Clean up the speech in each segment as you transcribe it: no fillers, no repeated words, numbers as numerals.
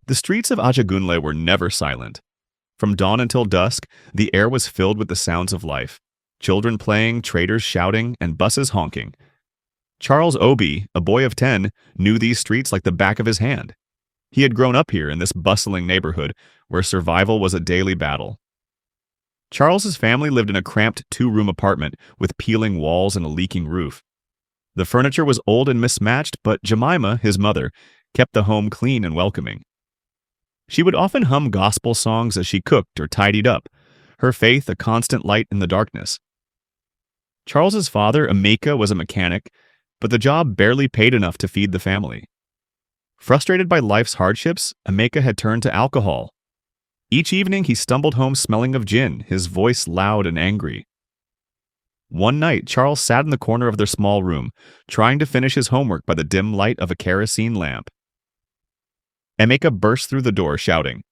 The streets of Ajagunle were never silent. From dawn until dusk, the air was filled with the sounds of life. Children playing, traders shouting, and buses honking. Charles Obi, a boy of 10, knew these streets like the back of his hand. He had grown up here in this bustling neighborhood where survival was a daily battle. Charles's family lived in a cramped two-room apartment with peeling walls and a leaking roof. The furniture was old and mismatched, but Jemima, his mother, kept the home clean and welcoming. She would often hum gospel songs as she cooked or tidied up, her faith a constant light in the darkness. Charles's father, Emeka, was a mechanic, but the job barely paid enough to feed the family. Frustrated by life's hardships, Emeka had turned to alcohol. Each evening he stumbled home smelling of gin, his voice loud and angry. One night, Charles sat in the corner of their small room, trying to finish his homework by the dim light of a kerosene lamp. Emeka burst through the door, shouting,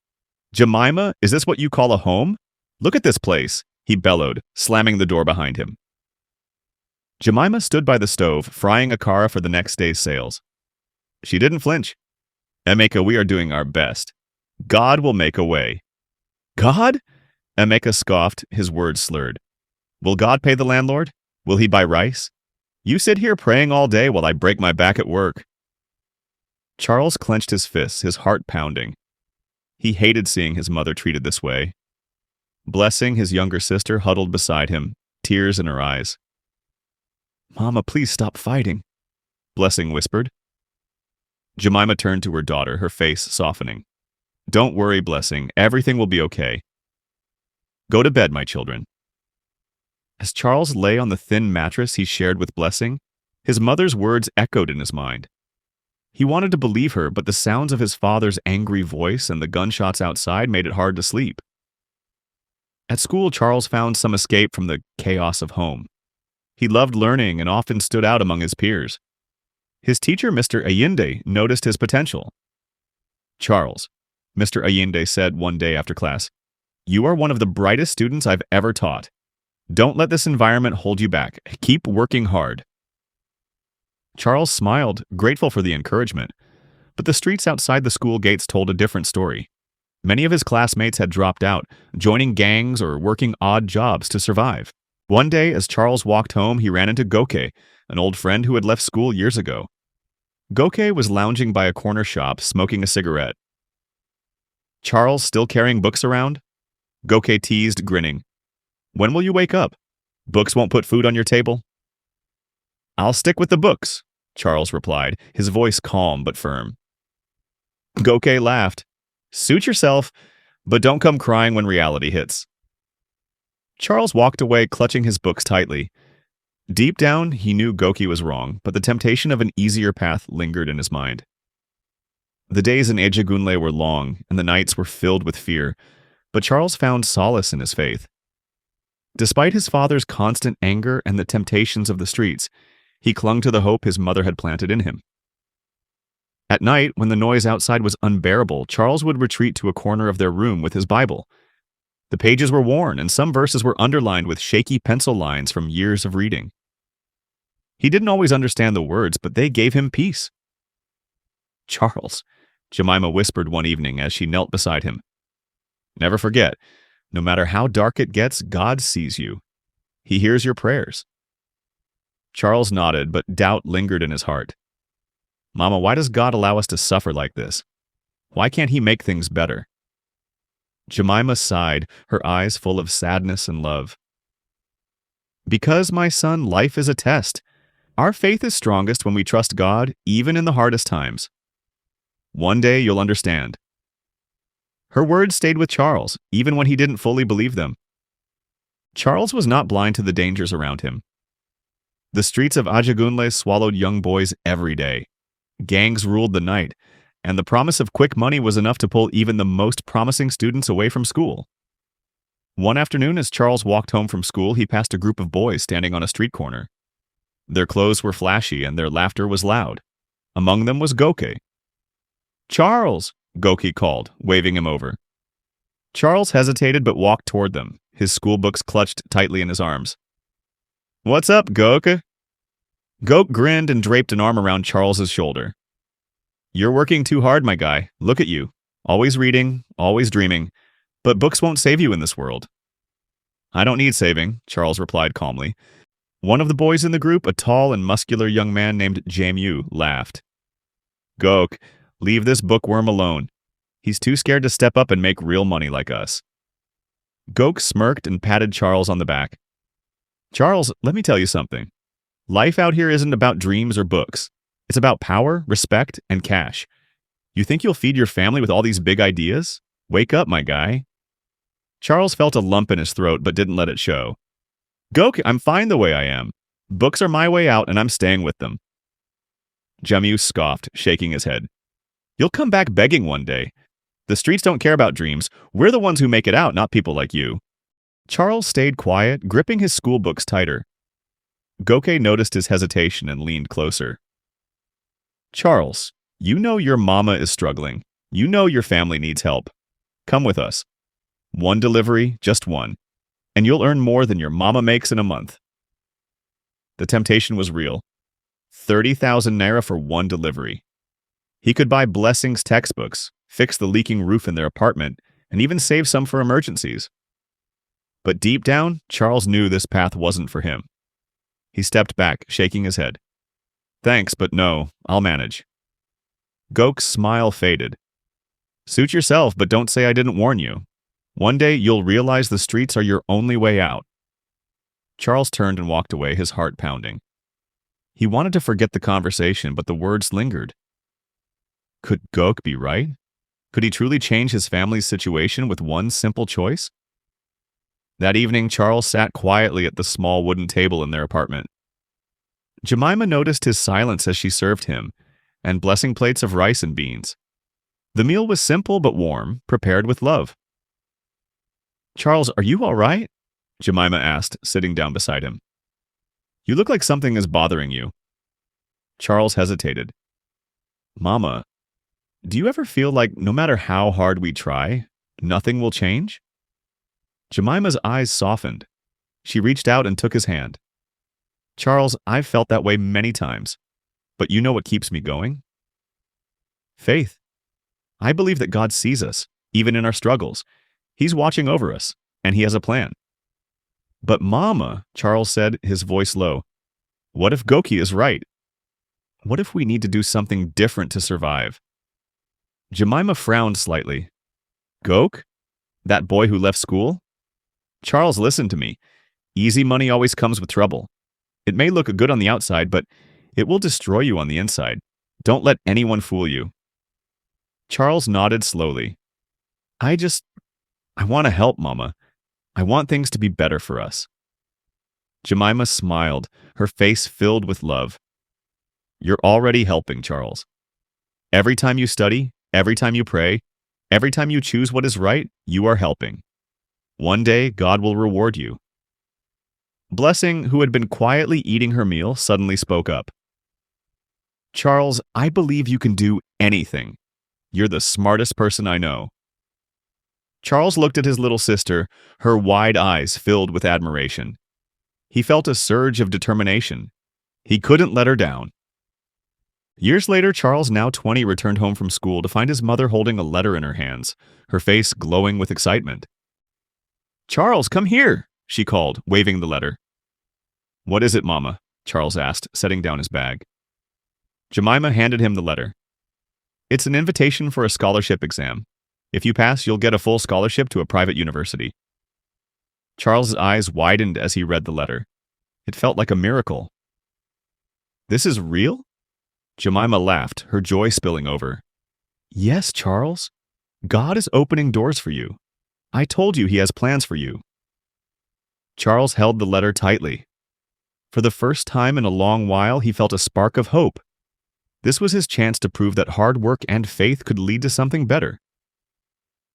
"Jemima, is this what you call a home? Look at this place," he bellowed, slamming the door behind him. Jemima stood by the stove, frying a cara for the next day's sales. She didn't flinch. "Emeka, we are doing our best. God will make a way." "God?" Emeka scoffed, his words slurred. "Will God pay the landlord? Will he buy rice? You sit here praying all day while I break my back at work." Charles clenched his fists, his heart pounding. He hated seeing his mother treated this way. Blessing, his younger sister, huddled beside him, tears in her eyes. "Mama, please stop fighting," Blessing whispered. Jemima turned to her daughter, her face softening. "Don't worry, Blessing. Everything will be okay. Go to bed, my children." As Charles lay on the thin mattress he shared with Blessing, his mother's words echoed in his mind. He wanted to believe her, but the sounds of his father's angry voice and the gunshots outside made it hard to sleep. At school, Charles found some escape from the chaos of home. He loved learning and often stood out among his peers. His teacher, Mr. Ayinde, noticed his potential. "Charles," Mr. Ayinde said one day after class, "you are one of the brightest students I've ever taught. Don't let this environment hold you back. Keep working hard." Charles smiled, grateful for the encouragement, but the streets outside the school gates told a different story. Many of his classmates had dropped out, joining gangs or working odd jobs to survive. One day, as Charles walked home, he ran into Goke, an old friend who had left school years ago. Goke was lounging by a corner shop, smoking a cigarette. "Charles, still carrying books around?" Goke teased, grinning. "When will you wake up? Books won't put food on your table?" "I'll stick with the books," Charles replied, his voice calm but firm. Goke laughed. "Suit yourself, but don't come crying when reality hits." Charles walked away, clutching his books tightly. Deep down, he knew Goki was wrong, but the temptation of an easier path lingered in his mind. The days in Ejigunle were long, and the nights were filled with fear, but Charles found solace in his faith. Despite his father's constant anger and the temptations of the streets, he clung to the hope his mother had planted in him. At night, when the noise outside was unbearable, Charles would retreat to a corner of their room with his Bible. The pages were worn, and some verses were underlined with shaky pencil lines from years of reading. He didn't always understand the words, but they gave him peace. "Charles," Jemima whispered one evening as she knelt beside him. "Never forget, no matter how dark it gets, God sees you. He hears your prayers." Charles nodded, but doubt lingered in his heart. "Mama, why does God allow us to suffer like this? Why can't he make things better?" Jemima sighed, her eyes full of sadness and love. "Because, my son, life is a test. Our faith is strongest when we trust God, even in the hardest times. One day you'll understand." Her words stayed with Charles, even when he didn't fully believe them. Charles was not blind to the dangers around him. The streets of Ajagunle swallowed young boys every day. Gangs ruled the night, and the promise of quick money was enough to pull even the most promising students away from school. One afternoon, as Charles walked home from school, he passed a group of boys standing on a street corner. Their clothes were flashy, and their laughter was loud. Among them was Goke. "Charles!" Goki called, waving him over. Charles hesitated but walked toward them, his schoolbooks clutched tightly in his arms. "What's up, Goke?" Goke grinned and draped an arm around Charles's shoulder. "You're working too hard, my guy. Look at you. Always reading, always dreaming. But books won't save you in this world. I don't need saving, Charles replied calmly. One of the boys in the group, a tall and muscular young man named Jamu, laughed. Gok, leave this bookworm alone. He's too scared to step up and make real money like us. Gok smirked and patted Charles on the back. Charles, let me tell you something. Life out here isn't about dreams or books. It's about power, respect, and cash. You think you'll feed your family with all these big ideas? Wake up, my guy. Charles felt a lump in his throat but didn't let it show. Gok, I'm fine the way I am. Books are my way out and I'm staying with them. Jamu scoffed, shaking his head. You'll come back begging one day. The streets don't care about dreams. We're the ones who make it out, not people like you. Charles stayed quiet, gripping his school books tighter. Goke noticed his hesitation and leaned closer. Charles, you know your mama is struggling. You know your family needs help. Come with us. One delivery, just one. And you'll earn more than your mama makes in a month. The temptation was real. 30,000 naira for one delivery. He could buy Blessing's textbooks, fix the leaking roof in their apartment, and even save some for emergencies. But deep down, Charles knew this path wasn't for him. He stepped back, shaking his head. Thanks, but no, I'll manage. Gok's smile faded. Suit yourself, but don't say I didn't warn you. One day you'll realize the streets are your only way out. Charles turned and walked away, his heart pounding. He wanted to forget the conversation, but the words lingered. Could Gok be right? Could he truly change his family's situation with one simple choice? That evening, Charles sat quietly at the small wooden table in their apartment. Jemima noticed his silence as she served him, and blessing plates of rice and beans. The meal was simple but warm, prepared with love. Charles, are you all right? Jemima asked, sitting down beside him. You look like something is bothering you. Charles hesitated. Mama, do you ever feel like no matter how hard we try, nothing will change? Jemima's eyes softened. She reached out and took his hand. Charles, I've felt that way many times. But you know what keeps me going? Faith. I believe that God sees us, even in our struggles. He's watching over us, and he has a plan. But Mama, Charles said, his voice low, what if Goki is right? What if we need to do something different to survive? Jemima frowned slightly. Gok? That boy who left school? Charles, listen to me. Easy money always comes with trouble. It may look good on the outside, but it will destroy you on the inside. Don't let anyone fool you. Charles nodded slowly. I want to help, Mama. I want things to be better for us. Jemima smiled, her face filled with love. You're already helping, Charles. Every time you study, every time you pray, every time you choose what is right, you are helping. One day, God will reward you. Blessing, who had been quietly eating her meal, suddenly spoke up. Charles, I believe you can do anything. You're the smartest person I know. Charles looked at his little sister, her wide eyes filled with admiration. He felt a surge of determination. He couldn't let her down. Years later, Charles, now 20, returned home from school to find his mother holding a letter in her hands, her face glowing with excitement. Charles, come here, she called, waving the letter. What is it, Mama? Charles asked, setting down his bag. Jemima handed him the letter. It's an invitation for a scholarship exam. If you pass, you'll get a full scholarship to a private university. Charles's eyes widened as he read the letter. It felt like a miracle. This is real? Jemima laughed, her joy spilling over. Yes, Charles. God is opening doors for you. I told you he has plans for you. Charles held the letter tightly. For the first time in a long while, he felt a spark of hope. This was his chance to prove that hard work and faith could lead to something better.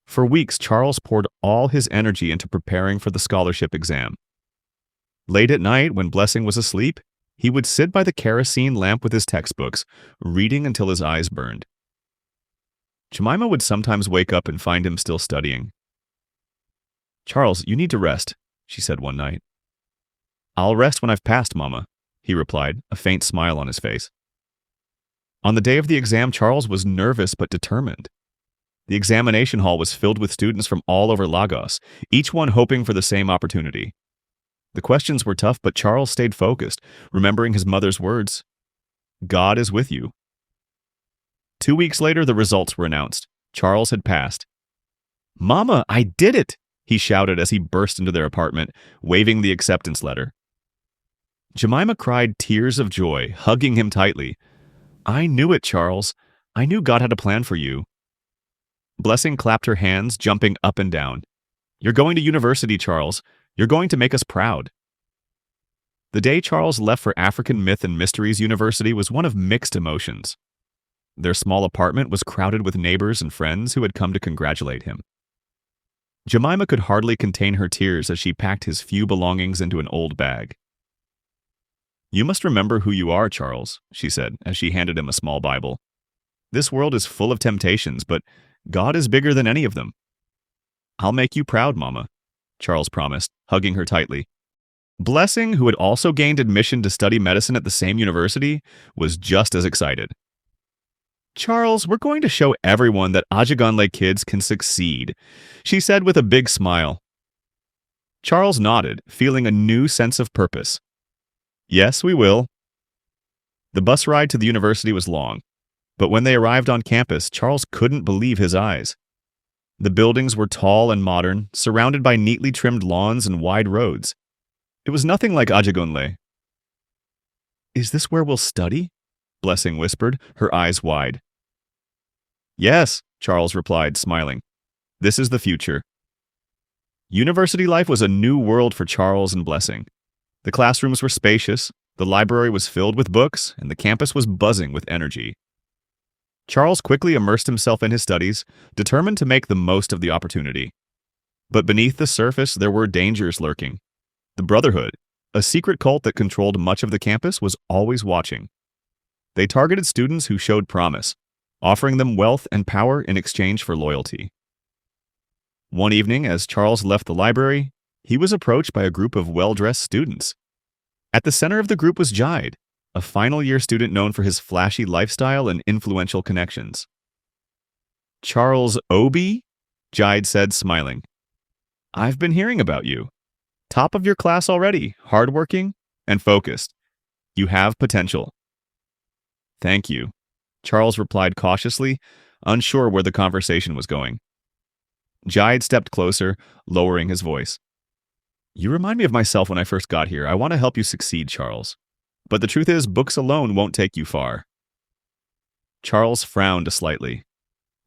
For weeks, Charles poured all his energy into preparing for the scholarship exam. Late at night, when Blessing was asleep, he would sit by the kerosene lamp with his textbooks, reading until his eyes burned. Jemima would sometimes wake up and find him still studying. Charles, you need to rest, she said one night. I'll rest when I've passed, Mama, he replied, a faint smile on his face. On the day of the exam, Charles was nervous but determined. The examination hall was filled with students from all over Lagos, each one hoping for the same opportunity. The questions were tough, but Charles stayed focused, remembering his mother's words, "God is with you." 2 weeks later, the results were announced. Charles had passed. "Mama, I did it!" he shouted as he burst into their apartment, waving the acceptance letter. Jemima cried tears of joy, hugging him tightly. "I knew it, Charles. I knew God had a plan for you." Blessing clapped her hands, jumping up and down. "You're going to university, Charles. You're going to make us proud." The day Charles left for African Myth and Mysteries University was one of mixed emotions. Their small apartment was crowded with neighbors and friends who had come to congratulate him. Jemima could hardly contain her tears as she packed his few belongings into an old bag. "You must remember who you are, Charles," she said as she handed him a small Bible. "This world is full of temptations, but God is bigger than any of them." "I'll make you proud, Mama," Charles promised, hugging her tightly. Blessing, who had also gained admission to study medicine at the same university, was just as excited. "Charles, we're going to show everyone that Ajiganle kids can succeed," she said with a big smile. Charles nodded, feeling a new sense of purpose. "Yes, we will." The bus ride to the university was long, but when they arrived on campus, Charles couldn't believe his eyes. The buildings were tall and modern, surrounded by neatly trimmed lawns and wide roads. It was nothing like Ajiganle. "Is this where we'll study?" Blessing whispered, her eyes wide. "Yes," Charles replied, smiling. "This is the future." University life was a new world for Charles and Blessing. The classrooms were spacious, the library was filled with books, and the campus was buzzing with energy. Charles quickly immersed himself in his studies, determined to make the most of the opportunity. But beneath the surface, there were dangers lurking. The Brotherhood, a secret cult that controlled much of the campus, was always watching. They targeted students who showed promise, offering them wealth and power in exchange for loyalty. One evening, as Charles left the library, he was approached by a group of well-dressed students. At the center of the group was Jide, a final-year student known for his flashy lifestyle and influential connections. "Charles Obi?" Jide said, smiling. "I've been hearing about you. Top of your class already, hardworking and focused. You have potential." "Thank you," Charles replied cautiously, unsure where the conversation was going. Jide stepped closer, lowering his voice. "You remind me of myself when I first got here. I want to help you succeed, Charles. But the truth is, books alone won't take you far." Charles frowned slightly.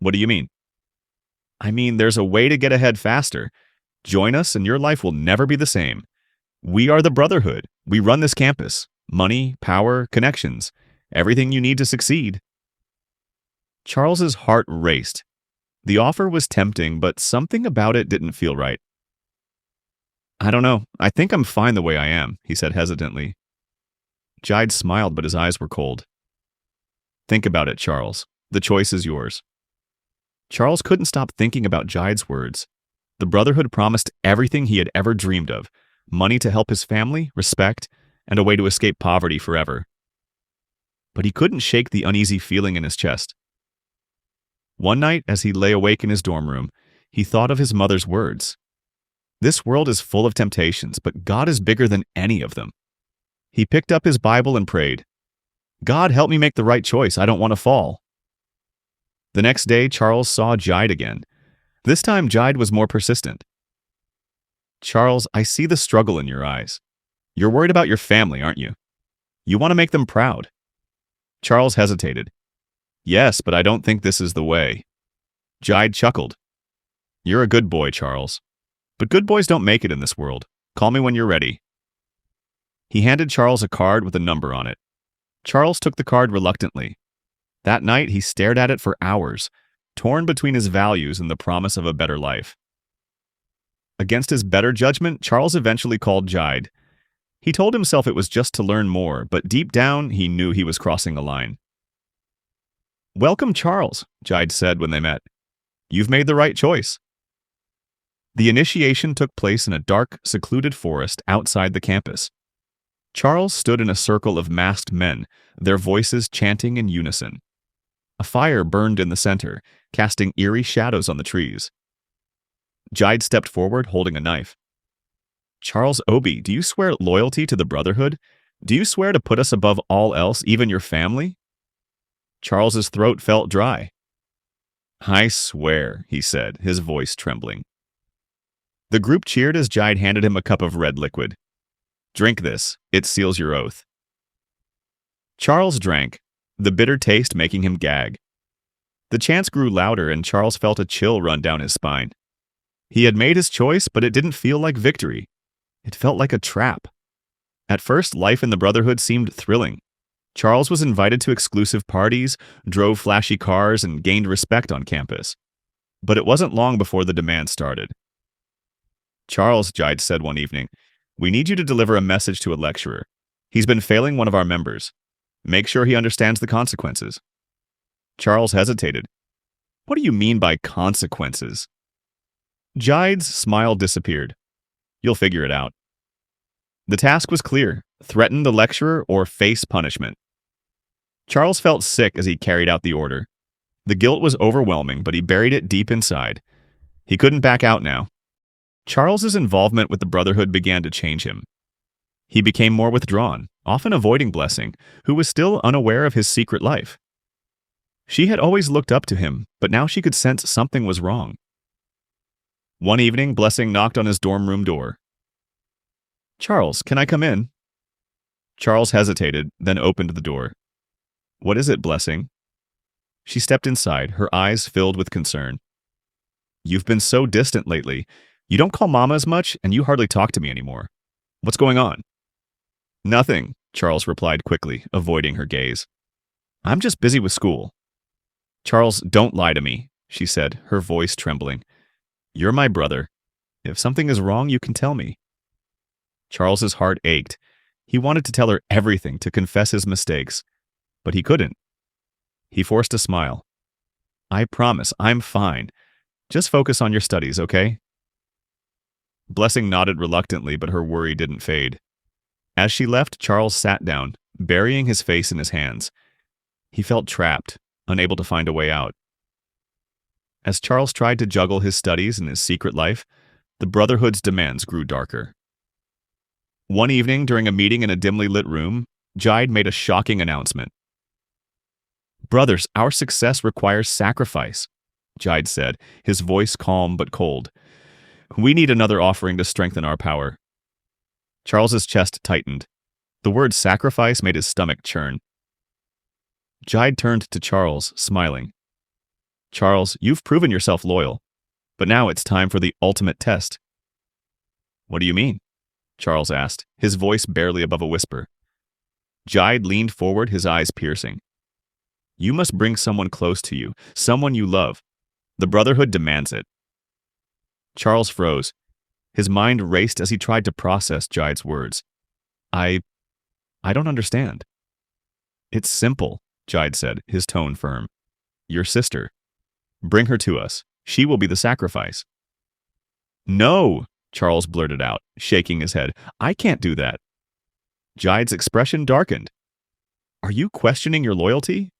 "What do you mean?" "I mean, there's a way to get ahead faster. Join us and your life will never be the same. We are the Brotherhood. We run this campus. Money, power, connections. Everything you need to succeed." Charles's heart raced. The offer was tempting, but something about it didn't feel right. "I don't know. I think I'm fine the way I am," he said hesitantly. Jide smiled, but his eyes were cold. "Think about it, Charles. The choice is yours." Charles couldn't stop thinking about Jide's words. The Brotherhood promised everything he had ever dreamed of: money to help his family, respect, and a way to escape poverty forever. But he couldn't shake the uneasy feeling in his chest. One night, as he lay awake in his dorm room, he thought of his mother's words. This world is full of temptations, but God is bigger than any of them. He picked up his Bible and prayed, "God, help me make the right choice. I don't want to fall." The next day, Charles saw Jide again. This time, Jide was more persistent. "Charles, I see the struggle in your eyes. You're worried about your family, aren't you? You want to make them proud." Charles hesitated. "Yes, but I don't think this is the way." Jide chuckled. "You're a good boy, Charles. But good boys don't make it in this world. Call me when you're ready." He handed Charles a card with a number on it. Charles took the card reluctantly. That night, he stared at it for hours, torn between his values and the promise of a better life. Against his better judgment, Charles eventually called Jide. He told himself it was just to learn more, but deep down, he knew he was crossing a line. "Welcome, Charles," Jide said when they met. "You've made the right choice." The initiation took place in a dark, secluded forest outside the campus. Charles stood in a circle of masked men, their voices chanting in unison. A fire burned in the center, casting eerie shadows on the trees. Jide stepped forward, holding a knife. Charles Obi, do you swear loyalty to the Brotherhood? Do you swear to put us above all else, even your family? Charles's throat felt dry. I swear, he said, his voice trembling. The group cheered as Jide handed him a cup of red liquid. Drink this. It seals your oath. Charles drank, the bitter taste making him gag. The chants grew louder and Charles felt a chill run down his spine. He had made his choice, but it didn't feel like victory. It felt like a trap. At first, life in the Brotherhood seemed thrilling. Charles was invited to exclusive parties, drove flashy cars, and gained respect on campus. But it wasn't long before the demands started. Charles, Jide said one evening, we need you to deliver a message to a lecturer. He's been failing one of our members. Make sure he understands the consequences. Charles hesitated. What do you mean by consequences? Jide's smile disappeared. You'll figure it out. The task was clear. Threaten the lecturer or face punishment. Charles felt sick as he carried out the order. The guilt was overwhelming, but he buried it deep inside. He couldn't back out now. Charles's involvement with the Brotherhood began to change him. He became more withdrawn, often avoiding Blessing, who was still unaware of his secret life. She had always looked up to him, but now she could sense something was wrong. One evening, Blessing knocked on his dorm room door. Charles, can I come in? Charles hesitated, then opened the door. What is it, Blessing? She stepped inside, her eyes filled with concern. You've been so distant lately. You don't call Mama as much, and you hardly talk to me anymore. What's going on? Nothing, Charles replied quickly, avoiding her gaze. I'm just busy with school. Charles, don't lie to me, she said, her voice trembling. You're my brother. If something is wrong, you can tell me. Charles's heart ached. He wanted to tell her everything, to confess his mistakes, but he couldn't. He forced a smile. I promise, I'm fine. Just focus on your studies, okay? Blessing nodded reluctantly, but her worry didn't fade. As she left, Charles sat down, burying his face in his hands. He felt trapped, unable to find a way out. As Charles tried to juggle his studies and his secret life, the Brotherhood's demands grew darker. One evening, during a meeting in a dimly lit room, Jide made a shocking announcement. Brothers, our success requires sacrifice, Jide said, his voice calm but cold. We need another offering to strengthen our power. Charles's chest tightened. The word sacrifice made his stomach churn. Jide turned to Charles, smiling. Charles, you've proven yourself loyal, but now it's time for the ultimate test. What do you mean? Charles asked, his voice barely above a whisper. Jide leaned forward, his eyes piercing. You must bring someone close to you, someone you love. The Brotherhood demands it. Charles froze. His mind raced as he tried to process Jide's words. I don't understand. It's simple, Jide said, his tone firm. Your sister. Bring her to us. She will be the sacrifice. No, Charles blurted out, shaking his head. I can't do that. Jide's expression darkened. Are you questioning your loyalty?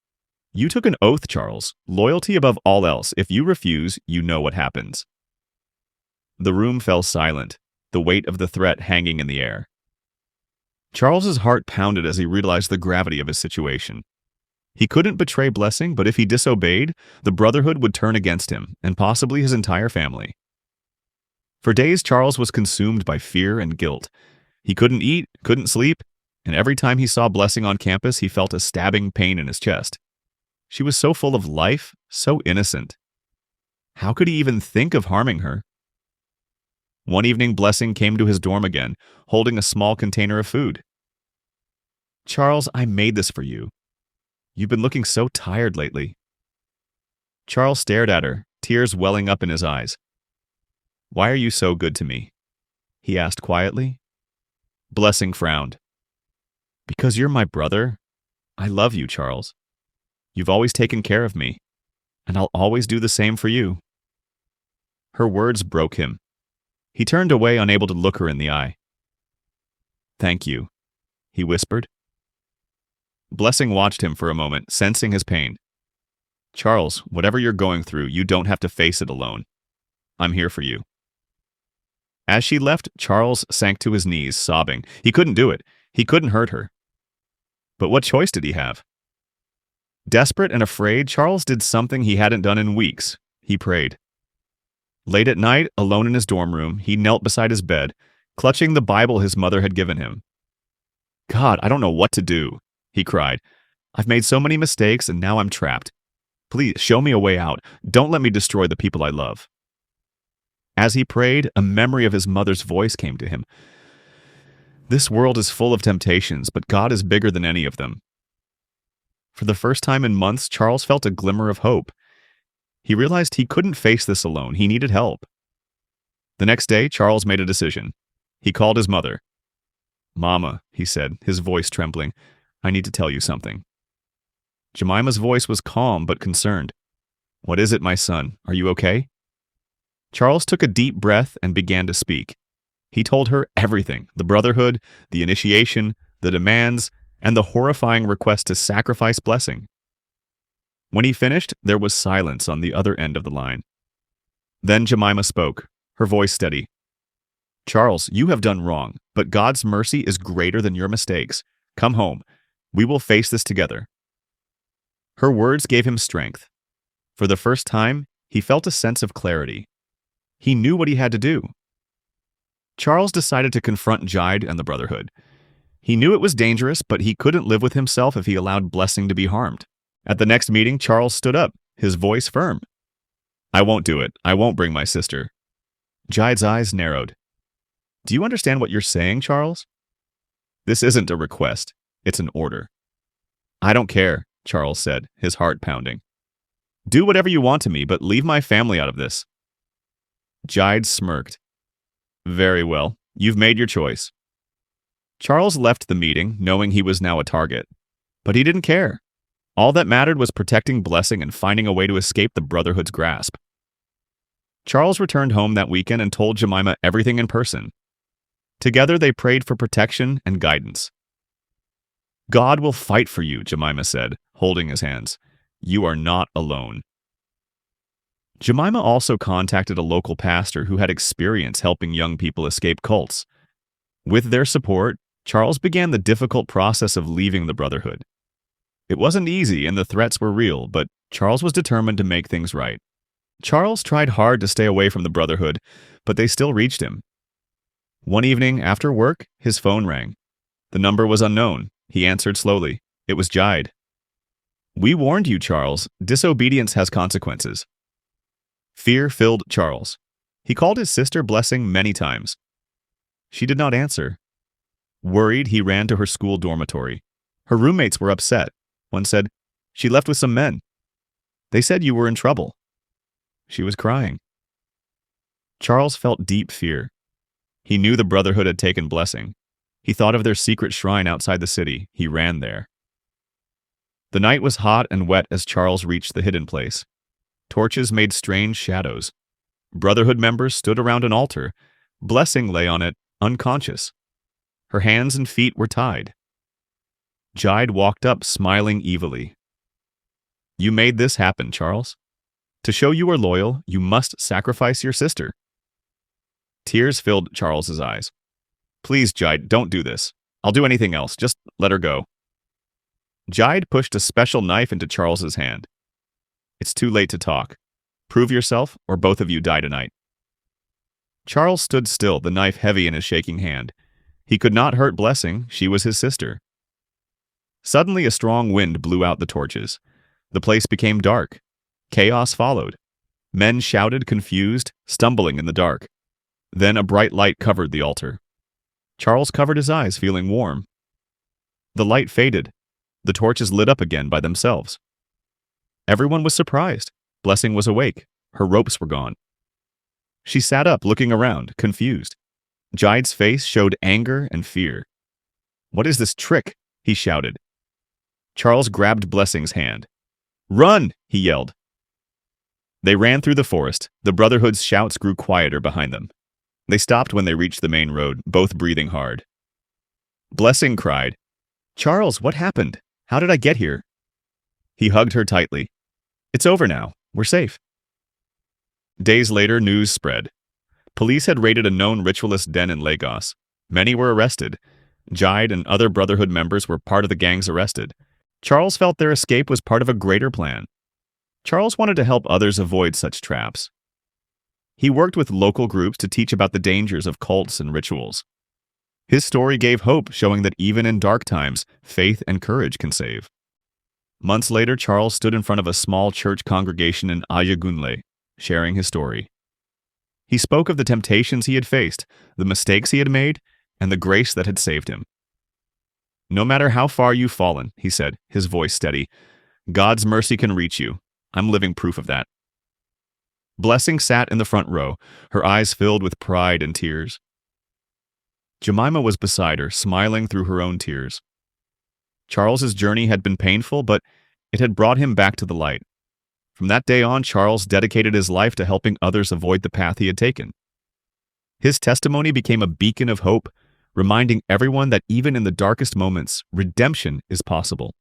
You took an oath, Charles. Loyalty above all else. If you refuse, you know what happens. The room fell silent, the weight of the threat hanging in the air. Charles's heart pounded as he realized the gravity of his situation. He couldn't betray Blessing, but if he disobeyed, the Brotherhood would turn against him, and possibly his entire family. For days, Charles was consumed by fear and guilt. He couldn't eat, couldn't sleep, and every time he saw Blessing on campus, he felt a stabbing pain in his chest. She was so full of life, so innocent. How could he even think of harming her? One evening, Blessing came to his dorm again, holding a small container of food. Charles, I made this for you. You've been looking so tired lately. Charles stared at her, tears welling up in his eyes. Why are you so good to me? He asked quietly. Blessing frowned. Because you're my brother. I love you, Charles. You've always taken care of me, and I'll always do the same for you. Her words broke him. He turned away, unable to look her in the eye. Thank you, he whispered. Blessing watched him for a moment, sensing his pain. Charles, whatever you're going through, you don't have to face it alone. I'm here for you. As she left, Charles sank to his knees, sobbing. He couldn't do it. He couldn't hurt her. But what choice did he have? Desperate and afraid, Charles did something he hadn't done in weeks. He prayed. Late at night, alone in his dorm room, he knelt beside his bed, clutching the Bible his mother had given him. God, I don't know what to do, he cried. I've made so many mistakes and now I'm trapped. Please, show me a way out. Don't let me destroy the people I love. As he prayed, a memory of his mother's voice came to him. This world is full of temptations, but God is bigger than any of them. For the first time in months, Charles felt a glimmer of hope. He realized he couldn't face this alone. He needed help. The next day, Charles made a decision. He called his mother. Mama, he said, his voice trembling, I need to tell you something. Jemima's voice was calm but concerned. What is it, my son? Are you okay? Charles took a deep breath and began to speak. He told her everything, the brotherhood, the initiation, the demands, and the horrifying request to sacrifice Blessing. When he finished, there was silence on the other end of the line. Then Jemima spoke, her voice steady. Charles, you have done wrong, but God's mercy is greater than your mistakes. Come home. We will face this together. Her words gave him strength. For the first time, he felt a sense of clarity. He knew what he had to do. Charles decided to confront Jide and the Brotherhood. He knew it was dangerous, but he couldn't live with himself if he allowed Blessing to be harmed. At the next meeting, Charles stood up, his voice firm. I won't do it. I won't bring my sister. Jide's eyes narrowed. Do you understand what you're saying, Charles? This isn't a request. It's an order. I don't care, Charles said, his heart pounding. Do whatever you want to me, but leave my family out of this. Jide smirked. Very well. You've made your choice. Charles left the meeting, knowing he was now a target. But he didn't care. All that mattered was protecting Blessing and finding a way to escape the Brotherhood's grasp. Charles returned home that weekend and told Jemima everything in person. Together they prayed for protection and guidance. God will fight for you, Jemima said, holding his hands. You are not alone. Jemima also contacted a local pastor who had experience helping young people escape cults. With their support, Charles began the difficult process of leaving the Brotherhood. It wasn't easy and the threats were real, but Charles was determined to make things right. Charles tried hard to stay away from the Brotherhood, but they still reached him. One evening, after work, his phone rang. The number was unknown. He answered slowly. It was Jide. We warned you, Charles. Disobedience has consequences. Fear filled Charles. He called his sister Blessing many times. She did not answer. Worried, he ran to her school dormitory. Her roommates were upset. One said, She left with some men. They said you were in trouble. She was crying. Charles felt deep fear. He knew the Brotherhood had taken Blessing. He thought of their secret shrine outside the city. He ran there. The night was hot and wet as Charles reached the hidden place. Torches made strange shadows. Brotherhood members stood around an altar. Blessing lay on it, unconscious. Her hands and feet were tied. Jide walked up, smiling evilly. You made this happen, Charles. To show you are loyal, you must sacrifice your sister. Tears filled Charles's eyes. Please, Jide, don't do this. I'll do anything else. Just let her go. Jide pushed a special knife into Charles's hand. It's too late to talk. Prove yourself, or both of you die tonight. Charles stood still, the knife heavy in his shaking hand. He could not hurt Blessing. She was his sister. Suddenly, a strong wind blew out the torches. The place became dark. Chaos followed. Men shouted, confused, stumbling in the dark. Then a bright light covered the altar. Charles covered his eyes, feeling warm. The light faded. The torches lit up again by themselves. Everyone was surprised. Blessing was awake. Her ropes were gone. She sat up, looking around, confused. Jide's face showed anger and fear. What is this trick? He shouted. Charles grabbed Blessing's hand. Run! He yelled. They ran through the forest. The Brotherhood's shouts grew quieter behind them. They stopped when they reached the main road, both breathing hard. Blessing cried, Charles, what happened? How did I get here? He hugged her tightly. It's over now. We're safe. Days later, news spread. Police had raided a known ritualist den in Lagos. Many were arrested. Jide and other Brotherhood members were part of the gangs arrested. Charles felt their escape was part of a greater plan. Charles wanted to help others avoid such traps. He worked with local groups to teach about the dangers of cults and rituals. His story gave hope, showing that even in dark times, faith and courage can save. Months later, Charles stood in front of a small church congregation in Ayagunle, sharing his story. He spoke of the temptations he had faced, the mistakes he had made, and the grace that had saved him. "No matter how far you've fallen," he said, his voice steady, "God's mercy can reach you. I'm living proof of that." Blessing sat in the front row, her eyes filled with pride and tears. Jemima was beside her, smiling through her own tears. Charles's journey had been painful, but it had brought him back to the light. From that day on, Charles dedicated his life to helping others avoid the path he had taken. His testimony became a beacon of hope, reminding everyone that even in the darkest moments, redemption is possible.